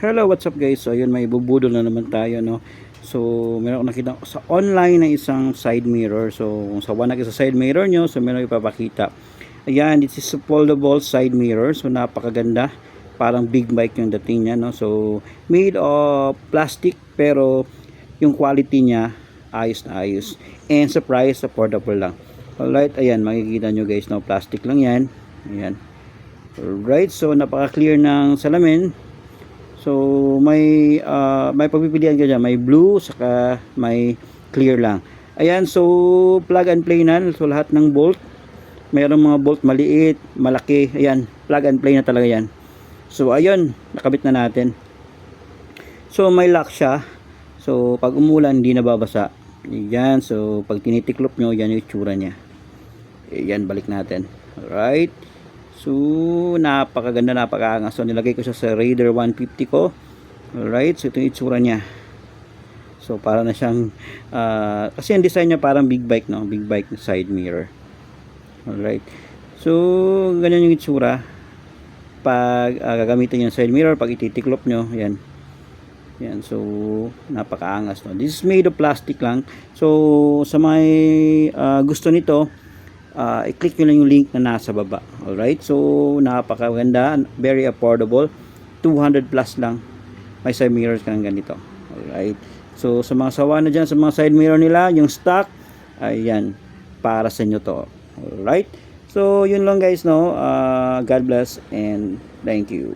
Hello, what's up guys? So ayun, may bubudol na naman tayo, no. So meron akong nakita sa online na isang side mirror. So kung sawa na kayo sa side mirror nyo, so meron ipapakita. Ayan, this is a foldable side mirror. So napakaganda. Parang big bike yung dating niya, no. So made of plastic pero yung quality niya ayos na ayos. And sa price, affordable lang. Alright, ayan, makikita nyo guys, no. Plastic lang yan. Ayan. Alright, so napaka-clear ng salamin. So may pagpipilian ka dyan, may blue saka may clear lang. Ayan, so plug and play na. So lahat ng bolt, mayroong mga bolt maliit, malaki. Ayan, plug and play na talaga yan. So ayun, nakabit na natin. So may lock siya. So pag umulan hindi nababasa. Ayan, so pag tinitiklop nyo, yan yung itsura nya. Ayan, balik natin. Alright. So napakaganda, napakaangas. So nilagay ko siya sa Raider 150 ko. Alright, so ito yung itsura nya. So para na siyang kasi ang design nya parang big bike, no? Big bike side mirror. Alright, so ganyan yung itsura pag gagamitin yung side mirror. Pag ititiklop nyo, yan. Yan, so napakaangas, no? This is made of plastic lang. So sa may gusto nito, i-click nyo lang yung link na nasa baba. Alright, so napakaganda, very affordable, 200 plus lang. May side mirrors ka ng ganito. Alright, so sa mga sawa na dyan sa mga side mirror nila, yung stock, ayan, para sa inyo to. Alright, so yun lang guys, no. God bless and thank you.